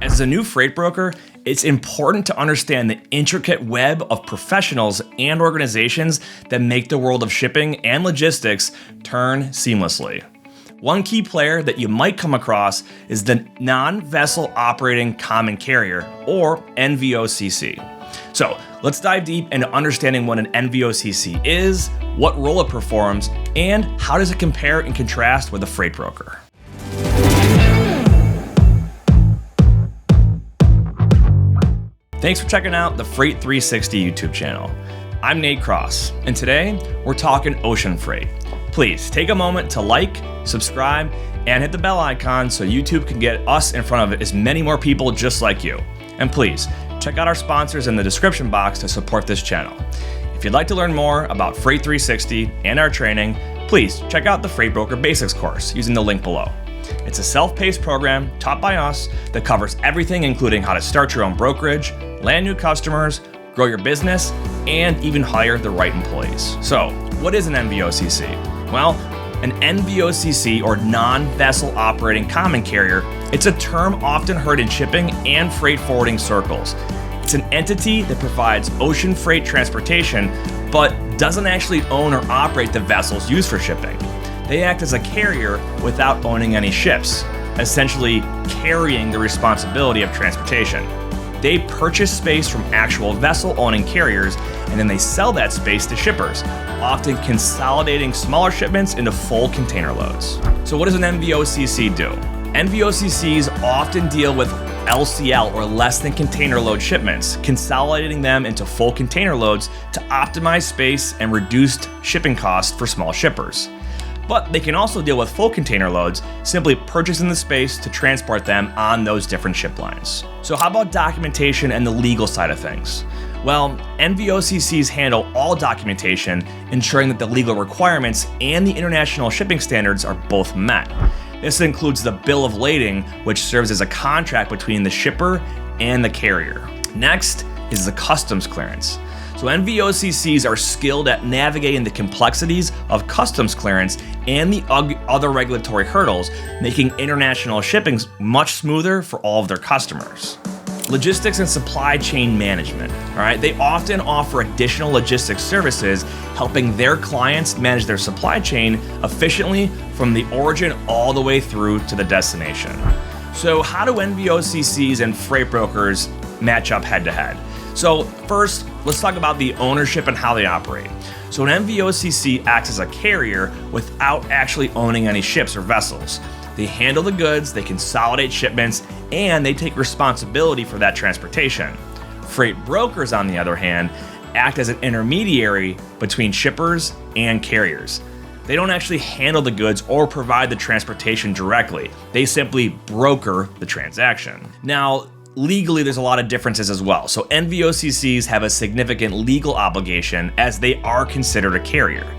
As a new freight broker, it's important to understand the intricate web of professionals and organizations that make the world of shipping and logistics turn seamlessly. One key player that you might come across is the Non-Vessel Operating Common Carrier, or NVOCC. So let's dive deep into understanding what an NVOCC is, what role it performs, and how does it compare and contrast with a freight broker. Thanks for checking out the Freight 360 YouTube channel. I'm Nate Cross, and today we're talking ocean freight. Please take a moment to like, subscribe, and hit the bell icon so YouTube can get us in front of as many more people just like you. And please, check out our sponsors in the description box to support this channel. If you'd like to learn more about Freight 360 and our training, please check out the Freight Broker Basics course using the link below. It's a self-paced program taught by us that covers everything, including how to start your own brokerage, land new customers, grow your business, and even hire the right employees. So, what is an NVOCC? Well, an NVOCC, or Non-Vessel Operating Common Carrier, it's a term often heard in shipping and freight forwarding circles. It's an entity that provides ocean freight transportation, but doesn't actually own or operate the vessels used for shipping. They act as a carrier without owning any ships, essentially carrying the responsibility of transportation. They purchase space from actual vessel-owning carriers, and then they sell that space to shippers, often consolidating smaller shipments into full container loads. So what does an NVOCC do? NVOCCs often deal with LCL, or less than container load shipments, consolidating them into full container loads to optimize space and reduced shipping costs for small shippers. But they can also deal with full container loads, simply purchasing the space to transport them on those different ship lines. So how about documentation and the legal side of things? Well, NVOCCs handle all documentation, ensuring that the legal requirements and the international shipping standards are both met. This includes the bill of lading, which serves as a contract between the shipper and the carrier. Next is the customs clearance. So NVOCCs are skilled at navigating the complexities of customs clearance and the other regulatory hurdles, making international shipping much smoother for all of their customers. Logistics and supply chain management. All right, they often offer additional logistics services, helping their clients manage their supply chain efficiently from the origin all the way through to the destination. So how do NVOCCs and freight brokers match up head to head? So first, let's talk about the ownership and how they operate. So an NVOCC acts as a carrier without actually owning any ships or vessels. They handle the goods, they consolidate shipments, and they take responsibility for that transportation. Freight brokers, on the other hand, act as an intermediary between shippers and carriers. They don't actually handle the goods or provide the transportation directly. They simply broker the transaction. Now, legally, there's a lot of differences as well. So NVOCCs have a significant legal obligation as they are considered a carrier.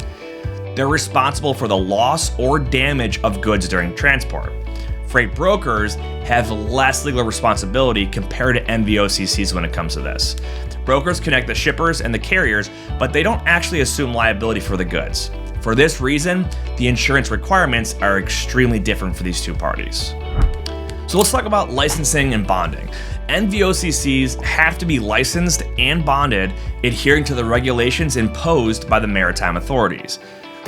They're responsible for the loss or damage of goods during transport. Freight brokers have less legal responsibility compared to NVOCCs when it comes to this. Brokers connect the shippers and the carriers, but they don't actually assume liability for the goods. For this reason, the insurance requirements are extremely different for these two parties. So let's talk about licensing and bonding. NVOCCs have to be licensed and bonded, adhering to the regulations imposed by the maritime authorities.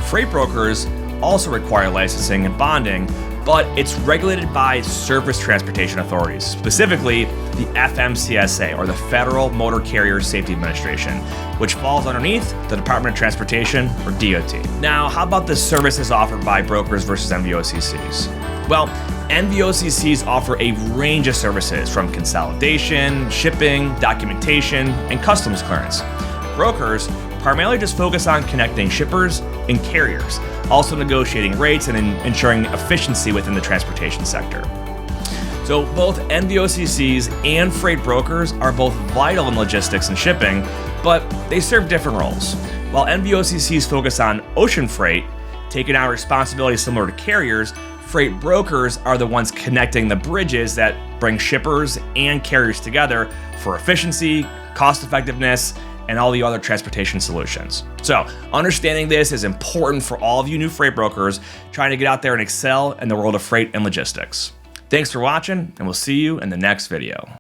Freight brokers also require licensing and bonding, but it's regulated by Surface Transportation Authorities, specifically the FMCSA, or the Federal Motor Carrier Safety Administration, which falls underneath the Department of Transportation, or DOT. Now, how about the services offered by brokers versus NVOCCs? Well, NVOCCs offer a range of services from consolidation, shipping, documentation, and customs clearance. Brokers primarily just focus on connecting shippers and carriers, also negotiating rates and ensuring efficiency within the transportation sector. So both NVOCCs and freight brokers are both vital in logistics and shipping, but they serve different roles. While NVOCCs focus on ocean freight, taking on responsibilities similar to carriers, freight brokers are the ones connecting the bridges that bring shippers and carriers together for efficiency, cost effectiveness, and all the other transportation solutions. So understanding this is important for all of you new freight brokers trying to get out there and excel in the world of freight and logistics. Thanks for watching, and we'll see you in the next video.